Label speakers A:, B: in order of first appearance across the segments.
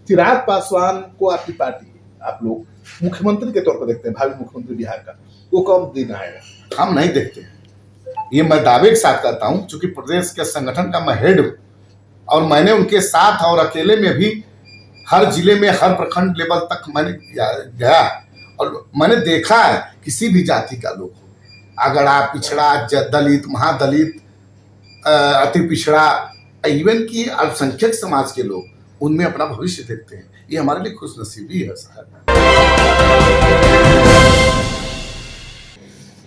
A: चिराग पासवान को आपकी पार्टी, आप लोग मुख्यमंत्री के तौर पर देखते हैं, भावी मुख्यमंत्री बिहार का, वो कब दिन आएगा?
B: हम नहीं देखते हैं। ये मैं दावे के साथ कहता हूं, क्योंकि प्रदेश के संगठन का मैं हेड हूं और मैंने उनके साथ और अकेले में भी हर जिले में, हर प्रखंड लेवल तक मैंने गया और मैंने देखा है किसी भी जाति का लोग, अगड़ा, पिछड़ा, दलित, महादलित, अति पिछड़ा, इवन की अल्पसंख्यक समाज के लोग उनमें अपना भविष्य देखते हैं। ये हमारे लिए खुशनसीबी है साहब।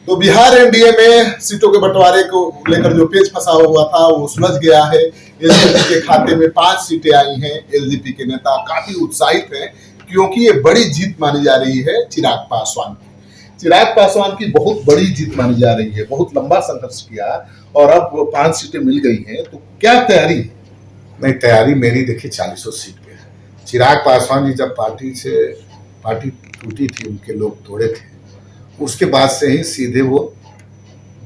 A: तो बिहार एनडीए में सीटों के बंटवारे को लेकर जो पेच फंसा हुआ था वो सुलझ गया है। एलजेपी के खाते में 5 सीटें आई हैं। एलजेपी के नेता काफी उत्साहित हैं क्योंकि ये बड़ी जीत मानी जा रही है चिराग पासवान की। चिराग पासवान की बहुत बड़ी जीत मानी जा रही है, बहुत लंबा संघर्ष किया और अब 5 सीटें मिल गई हैं। तो क्या तैयारी है?
B: नहीं, तैयारी मेरी देखिए 40 सीट पे है। चिराग पासवान जी जब पार्टी टूटी थी, उनके लोग तोड़े थे, उसके बाद से ही सीधे वो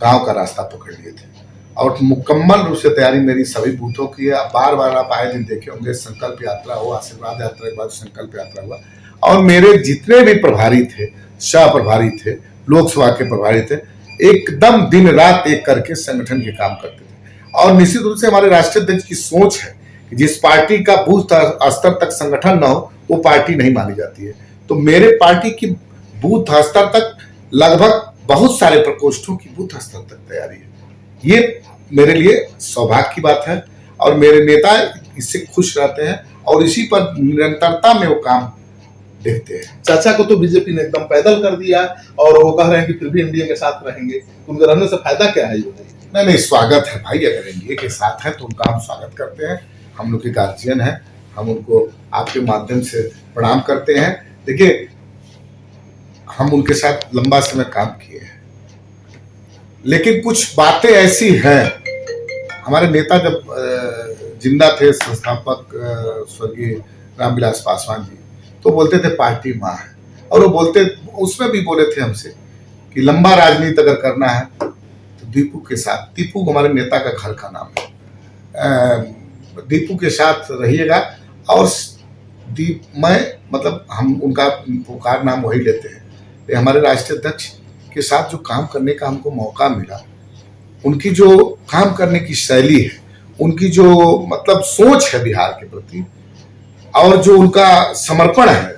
B: गांव का रास्ता पकड़ लिए थे और मुकम्मल रूप से तैयारी मेरी सभी बूथों की है। बार बार आप आए दिन देखे होंगे, संकल्प यात्रा हुआ, आशीर्वाद यात्रा के बाद संकल्प यात्रा हुआ और मेरे जितने भी प्रभारी थे, सह प्रभारी थे, लोकसभा के प्रभारी थे, एकदम दिन रात एक करके संगठन के काम करते थे। और निश्चित रूप से हमारे राष्ट्रीय अध्यक्ष की सोच है कि जिस पार्टी का बूथ स्तर तक संगठन न हो वो पार्टी नहीं मानी जाती है। तो मेरे पार्टी की बूथ स्तर तक लगभग बहुत सारे प्रकोष्ठों की बूथ स्तर तक तैयारी है। ये मेरे लिए सौभाग्य की बात है और मेरे नेता इससे खुश रहते हैं और इसी पर निरंतरता में वो काम देखते हैं।
A: चाचा को तो बीजेपी ने एकदम पैदल कर दिया और वो कह रहे हैं कि फिर भी एनडीए के साथ रहेंगे। उनके रहने से फायदा क्या है?
B: नहीं, स्वागत है भाई। अगर एनडीए के साथ है तो उनका हम स्वागत करते हैं। हम लोग के गार्जियन हैं, हम उनको आपके माध्यम से प्रणाम करते हैं। देखिए, हम उनके साथ लंबा समय काम किए हैं, लेकिन कुछ बातें ऐसी हैं। हमारे नेता जब जिंदा थे, संस्थापक स्वर्गीय रामविलास पासवान जी, तो बोलते थे पार्टी माँ है और वो बोलते, उसमें भी बोले थे हमसे कि लंबा राजनीति अगर करना है तो दीपू के साथ, दीपू हमारे नेता का घर का नाम है, दीपू के साथ रहिएगा। और मतलब हम उनका पुकार नाम वही लेते हैं। हमारे राष्ट्रीय अध्यक्ष के साथ जो काम करने का हमको मौका मिला, उनकी जो काम करने की शैली है, उनकी जो मतलब सोच है बिहार के प्रति और जो उनका समर्पण है,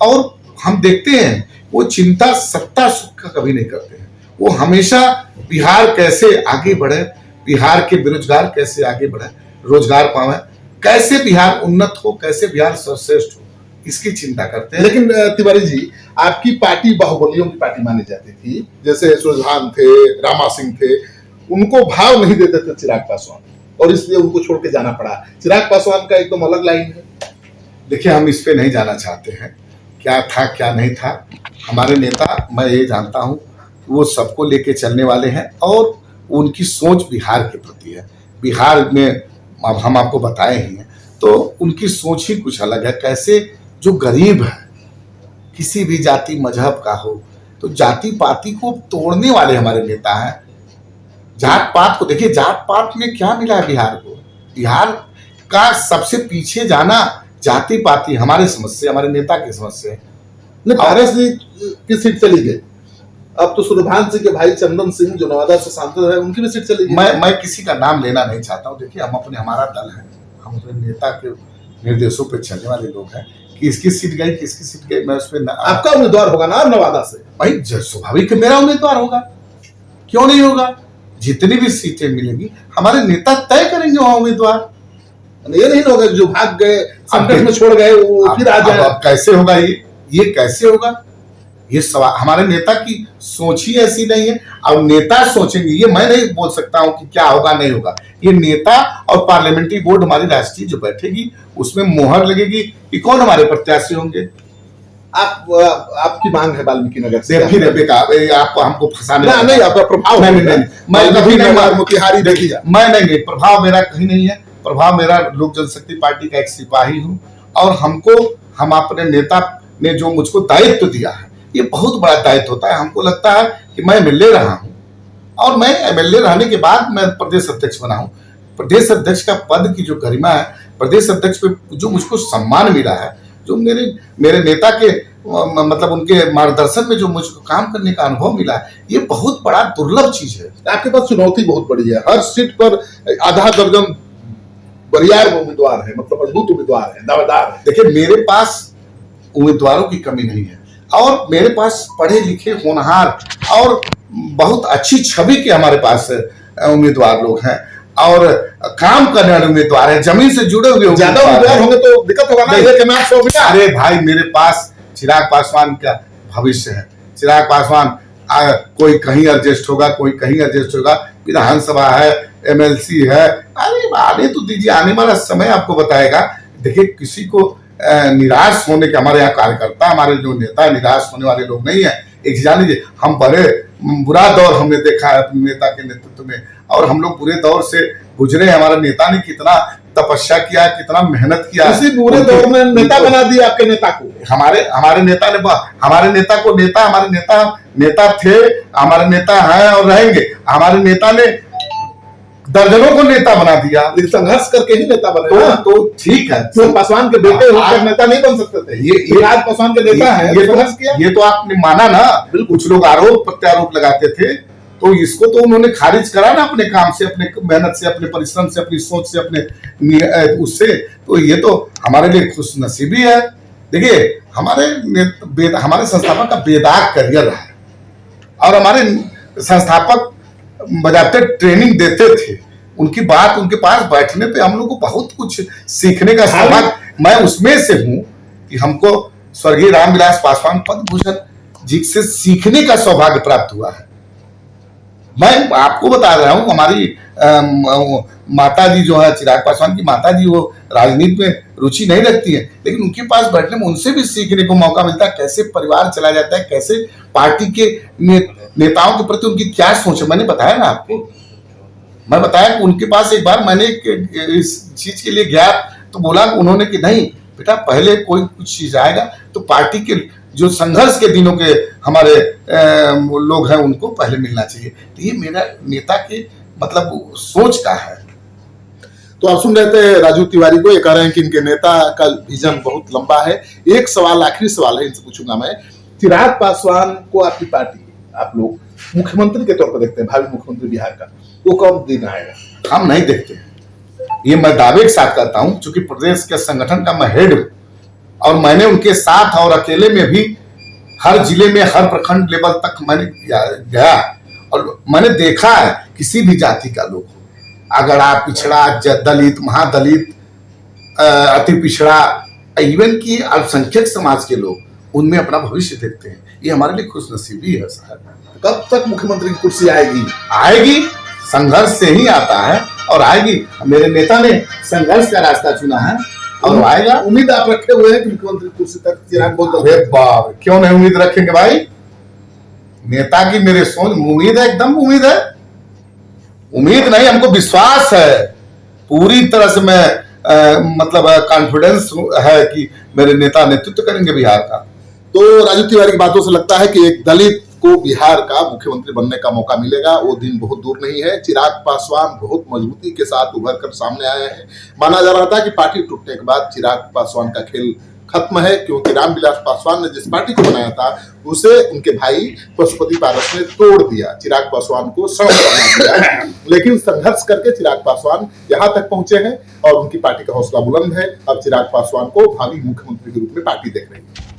B: और हम देखते हैं वो चिंता सत्ता सुख का कभी नहीं करते हैं। वो हमेशा बिहार कैसे आगे बढ़े, बिहार के बेरोजगार कैसे आगे बढ़े, रोजगार पावे, कैसे बिहार उन्नत हो, कैसे बिहार सर्वश्रेष्ठ हो, इसकी चिंता करते हैं।
A: लेकिन तिवारी जी, आपकी पार्टी बाहुबलियों की पार्टी मानी जाती थी, जैसे सुरजान थे, रामा सिंह थे, उनको भाव नहीं देते थे चिराग पासवान और इसलिए उनको छोड़ के जाना पड़ा। चिराग पासवान का एकदम अलग लाइन है।
B: देखिए, हम इस पे नहीं जाना चाहते हैं, क्या था क्या नहीं था। हमारे नेता, मैं ये जानता हूँ वो सबको लेके चलने वाले हैं और उनकी सोच बिहार के प्रति है। बिहार में अब हम आपको बताए ही हैं, तो उनकी सोच ही कुछ अलग है। कैसे जो गरीब है, किसी भी जाति मजहब का हो, तो जाति पाति को तोड़ने वाले हमारे नेता हैं। जात पात को देखिए, जात पात में क्या मिला है बिहार को? बिहार का सबसे पीछे जाना जाति पाति हमारे समस्या, हमारे नेता की समस्या है।
A: कांग्रेस की सीट चली गई, अब तो सुरभान सिंह के भाई चंदन सिंह जो नवादा से सांसद है, उनकी भी सीट चली गई।
B: मैं किसी का नाम लेना नहीं चाहता हूँ। देखिए, हमारा दल है, हम अपने नेता के निर्देशों पे चलने वाले लोग हैं। किसकी सीट गई, किसकी सीट गई, मैं उसमें
A: आपका उम्मीदवार होगा ना नवादा से?
B: भाई स्वाभाविक मेरा उम्मीदवार होगा, क्यों नहीं होगा? जितनी भी सीटें मिलेंगी हमारे नेता तय करेंगे वहां उम्मीदवार।
A: ये नहीं होगा जो भाग गए, संकट में छोड़ गए, वो फिर आ जाए।
B: अब कैसे होगा ये कैसे होगा? ये सवाल, हमारे नेता की सोच ही ऐसी नहीं है। और नेता सोचेंगे, ये मैं नहीं बोल सकता हूं कि क्या होगा नहीं होगा। ये नेता और पार्लियामेंट्री बोर्ड हमारी राष्ट्रीय जो बैठेगी, उसमें मोहर लगेगी कि कौन हमारे प्रत्याशी होंगे।
A: आपकी मांग है वाल्मीकि नगर से,
B: फिर आप हमको फंसाने
A: नहीं, आपका प्रभाव
B: नहीं, मैं कभी नहीं,
A: मोतिहारी देखिए,
B: मैं नहीं, प्रभाव मेरा कहीं नहीं है। प्रभाव मेरा लोक जनशक्ति पार्टी का एक सिपाही हूँ और हम अपने नेता ने जो मुझको दायित्व दिया है, ये बहुत बड़ा दायित्व होता है। हमको लगता है कि मैं एमएलए रहा हूँ और मैं एमएलए रहने के बाद मैं प्रदेश अध्यक्ष बना हूँ, प्रदेश अध्यक्ष का पद की जो गरिमा है, प्रदेश अध्यक्ष पे जो मुझको सम्मान मिला है, जो मेरे नेता के मतलब उनके मार्गदर्शन में जो मुझको काम करने का अनुभव मिला है, ये बहुत बड़ा दुर्लभ चीज है।
A: आपके पास चुनौती बहुत बड़ी है, हर सीट पर आधा दर्जन बरियार उम्मीदवार है, मतलब मजबूत उम्मीदवार है, दावेदार है।
B: देखिए, मेरे पास उम्मीदवारों की कमी नहीं है और मेरे पास पढ़े लिखे होनहार और बहुत अच्छी छवि के हमारे पास उम्मीदवार लोग हैं और काम करने वाले उम्मीदवार हैं, जमीन से जुड़े हुए
A: ज्यादा उम्मीदवार होंगे तो दिक्कत होगा ना। एक मैं आपसे उम्मीदवार।
B: अरे भाई, मेरे पास चिराग पासवान का भविष्य है। चिराग पासवान कोई कहीं एडजस्ट होगा, कोई कहीं एडजस्ट होगा, विधानसभा है, एमएलसी है, अरे आने तो दीजिए, आने वाला समय आपको बताएगा। देखिए, किसी को निराश होने के, हमारे यहाँ कार्यकर्ता, हमारे जो नेता निराश होने वाले लोग नहीं है। एक जान लीजिए, हम बड़े बुरा दौर हमने देखा है अपने नेता के नेतृत्व में और हम लोग बुरे दौर से गुजरे। हमारे नेता ने कितना तपस्या किया, कितना मेहनत किया,
A: इसी बुरे दौर में नेता बना दिया आपके नेता को।
B: हमारे नेता ने हमारे नेता को हमारे नेता थे, हमारे नेता हैं और रहेंगे। हमारे नेता ने दर्जनों को नेता बना दिया,
A: संघर्ष करके ही नेता बने।
B: तो ठीक है,
A: तो पासवान के बेटे होकर नेता नहीं बन सकते थे। ये आज पासवान के नेता है, संघर्ष किया।
B: ये तो आपने माना ना। कुछ लोग आरोप प्रत्यारोप लगाते थे, तो इसको तो उन्होंने खारिज करा ना, अपने काम से, अपने मेहनत से, अपने परिश्रम से, अपनी सोच से, अपने उससे। तो ये तो हमारे लिए खुश नसीबी है। देखिए, हमारे संस्थापक का बेदाग करियर रहा है और हमारे संस्थापक बजाते ट्रेनिंग देते थे। उनकी बात, उनके पास बैठने पे हम लोग को बहुत कुछ सीखने का सौभाग्य, मैं उसमें से हूं कि हमको स्वर्गीय रामविलास पासवान पद्म भूषण जी से सीखने का सौभाग्य प्राप्त हुआ है। मैं आपको बता रहा हूं, हमारी माता जी जो है, चिराग पासवान की माता जी, वो राजनीति में रुचि नहीं रखती है, लेकिन उनके पास बैठने में उनसे भी सीखने को मौका मिलता है, कैसे परिवार चला जाता है, कैसे पार्टी के नेताओं के प्रति उनकी क्या सोच है। मैंने बताया ना आपको, मैं बताया कि उनके पास एक बार मैंने इस चीज के लिए गया तो बोला उन्होंने कि नहीं बेटा, पहले कोई कुछ चीज आएगा तो पार्टी के जो संघर्ष के दिनों के हमारे लोग हैं उनको पहले मिलना चाहिए। तो ये मेरा नेता के मतलब सोच का है।
A: तो आप सुन रहे थे राजू तिवारी को, ये कह रहे हैं कि इनके नेता का विजन बहुत लंबा है। एक सवाल, आखिरी सवाल है, इनसे पूछूंगा मैं। चिराग पासवान को आपकी पार्टी, आप लोग मुख्यमंत्री के तौर पर देखते हैं, भावी मुख्यमंत्री बिहार का, वो कब दिन आएगा?
B: हम नहीं देखते, ये मैं दावे के साथ कहता हूं, क्योंकि प्रदेश के संगठन का मैं हेड हूं और मैंने उनके साथ और अकेले में भी हर जिले में, हर प्रखंड लेवल तक मैंने गया और मैंने देखा है किसी भी जाति का लोग, अगर आप पिछड़ा, दलित, महादलित, अति पिछड़ा, इवन की अल्पसंख्यक समाज के लोग, उनमें अपना भविष्य देखते हैं। ये हमारे लिए खुशनसीबी है साहब।
A: कब तक मुख्यमंत्री की कुर्सी आएगी?
B: आएगी, संघर्ष से ही आता है और आएगी। मेरे नेता ने संघर्ष का रास्ता चुना है और आएगा।
A: उम्मीद आप रखे हुए हैं कि मुख्यमंत्री कुर्सी तक चिराग बोल?
B: अरे बाप, क्यों नहीं उम्मीद रखेंगे भाई? नेता की मेरे सोच, उम्मीद है, एकदम उम्मीद है। उम्मीद नहीं, हमको विश्वास है पूरी तरह से। मैं मतलब कॉन्फिडेंस है कि मेरे नेता नेतृत्व करेंगे बिहार का।
A: तो राजू तिवारी की बातों से लगता है कि एक दलित को बिहार का मुख्यमंत्री बनने का मौका मिलेगा, वो दिन बहुत दूर नहीं है। चिराग पासवान बहुत मजबूती के साथ उभर कर सामने आए हैं। माना जा रहा था कि पार्टी टूटने के बाद चिराग पासवान का खेल खत्म है, क्योंकि रामविलास पासवान ने जिस पार्टी को बनाया था उसे उनके भाई पशुपति पारस ने तोड़ दिया, चिराग पासवान को सड़क बना दिया। लेकिन संघर्ष करके चिराग पासवान यहाँ तक पहुंचे हैं और उनकी पार्टी का हौसला बुलंद है। अब चिराग पासवान को भावी मुख्यमंत्री के रूप में पार्टी देख रही है।